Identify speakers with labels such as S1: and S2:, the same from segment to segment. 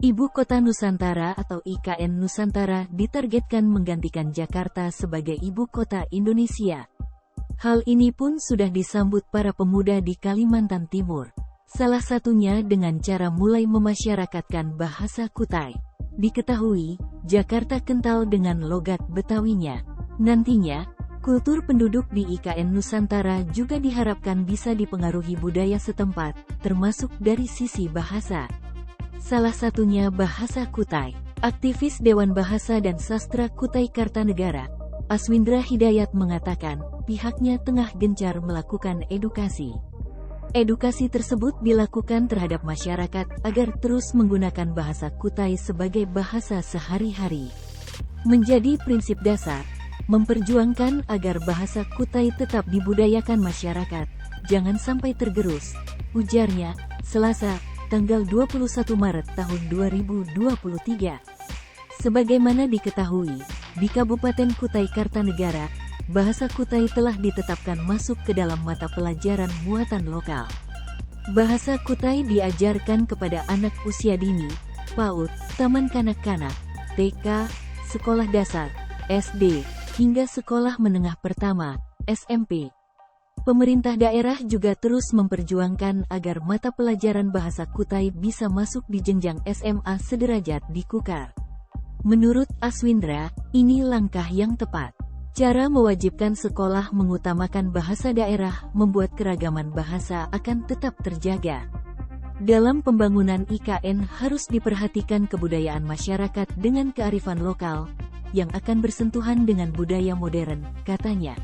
S1: Ibu Kota Nusantara atau IKN Nusantara ditargetkan menggantikan Jakarta sebagai ibu kota Indonesia. Hal ini pun sudah disambut para pemuda di Kalimantan Timur. Salah satunya dengan cara mulai memasyarakatkan bahasa Kutai. Diketahui, Jakarta kental dengan logat Betawinya. Nantinya, kultur penduduk di IKN Nusantara juga diharapkan bisa dipengaruhi budaya setempat, termasuk dari sisi bahasa. Salah satunya bahasa Kutai. Aktivis Dewan Bahasa dan Sastra Kutai Kartanegara, Aswindra Hidayat mengatakan, pihaknya tengah gencar melakukan edukasi. Edukasi tersebut dilakukan terhadap masyarakat agar terus menggunakan bahasa Kutai sebagai bahasa sehari-hari. Menjadi prinsip dasar, memperjuangkan agar bahasa Kutai tetap dibudayakan masyarakat, jangan sampai tergerus, ujarnya, Selasa, tanggal 21 Maret tahun 2023. Sebagaimana diketahui, di Kabupaten Kutai Kartanegara, bahasa Kutai telah ditetapkan masuk ke dalam mata pelajaran muatan lokal. Bahasa Kutai diajarkan kepada anak usia dini, PAUD, taman kanak-kanak, TK, sekolah dasar, SD, hingga sekolah menengah pertama, SMP. Pemerintah daerah juga terus memperjuangkan agar mata pelajaran bahasa Kutai bisa masuk di jenjang SMA sederajat di Kukar. Menurut Aswindra, ini langkah yang tepat. Cara mewajibkan sekolah mengutamakan bahasa daerah membuat keragaman bahasa akan tetap terjaga. Dalam pembangunan IKN harus diperhatikan kebudayaan masyarakat dengan kearifan lokal, yang akan bersentuhan dengan budaya modern, katanya.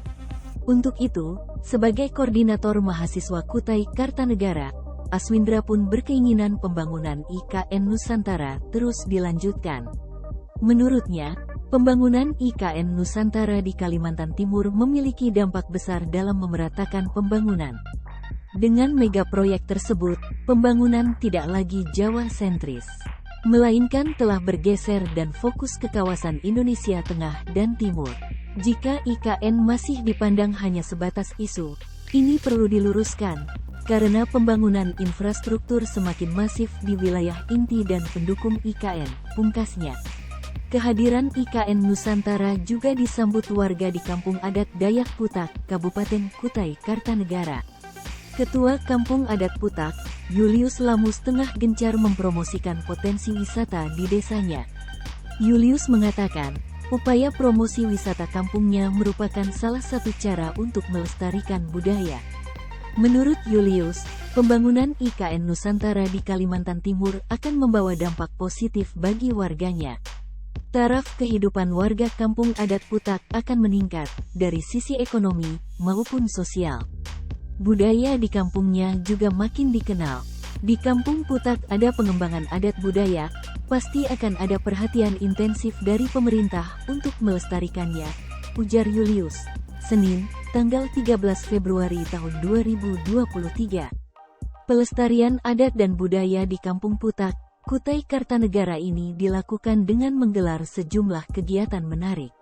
S1: Untuk itu, sebagai koordinator mahasiswa Kutai Kartanegara, Aswindra pun berkeinginan pembangunan IKN Nusantara terus dilanjutkan. Menurutnya, pembangunan IKN Nusantara di Kalimantan Timur memiliki dampak besar dalam memeratakan pembangunan. Dengan mega proyek tersebut, pembangunan tidak lagi Jawa sentris, melainkan telah bergeser dan fokus ke kawasan Indonesia Tengah dan Timur. Jika IKN masih dipandang hanya sebatas isu, ini perlu diluruskan, karena pembangunan infrastruktur semakin masif di wilayah inti dan pendukung IKN, pungkasnya. Kehadiran IKN Nusantara juga disambut warga di Kampung Adat Dayak Putak, Kabupaten Kutai Kartanegara. Ketua Kampung Adat Putak, Julius Lamus tengah gencar mempromosikan potensi wisata di desanya. Julius mengatakan, upaya promosi wisata kampungnya merupakan salah satu cara untuk melestarikan budaya. Menurut Julius, pembangunan IKN Nusantara di Kalimantan Timur akan membawa dampak positif bagi warganya. Taraf kehidupan warga Kampung Adat Putak akan meningkat, dari sisi ekonomi maupun sosial. Budaya di kampungnya juga makin dikenal. Di Kampung Putak ada pengembangan adat budaya, pasti akan ada perhatian intensif dari pemerintah untuk melestarikannya, ujar Julius. Senin, tanggal 13 Februari tahun 2023. Pelestarian adat dan budaya di Kampung Putak, Kutai Kartanegara ini dilakukan dengan menggelar sejumlah kegiatan menarik.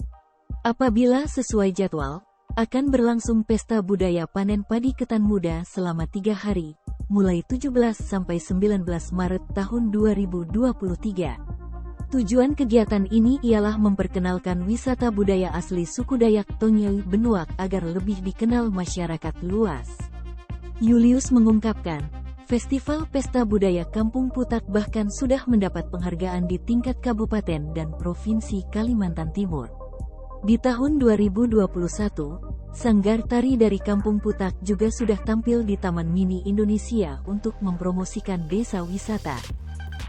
S1: Apabila sesuai jadwal, akan berlangsung pesta budaya panen padi ketan muda selama 3 hari, mulai 17 sampai 19 Maret tahun 2023. Tujuan kegiatan ini ialah memperkenalkan wisata budaya asli suku Dayak Tongyoi Benuak agar lebih dikenal masyarakat luas. Julius mengungkapkan, Festival Pesta Budaya Kampung Putak bahkan sudah mendapat penghargaan di tingkat kabupaten dan provinsi Kalimantan Timur. Di tahun 2021, Sanggar Tari dari Kampung Putak juga sudah tampil di Taman Mini Indonesia untuk mempromosikan desa wisata.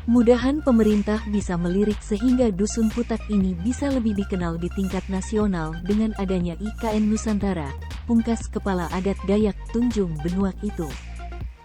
S1: Mudahan pemerintah bisa melirik sehingga Dusun Putak ini bisa lebih dikenal di tingkat nasional dengan adanya IKN Nusantara, pungkas Kepala Adat Dayak Tunjung Benuak itu.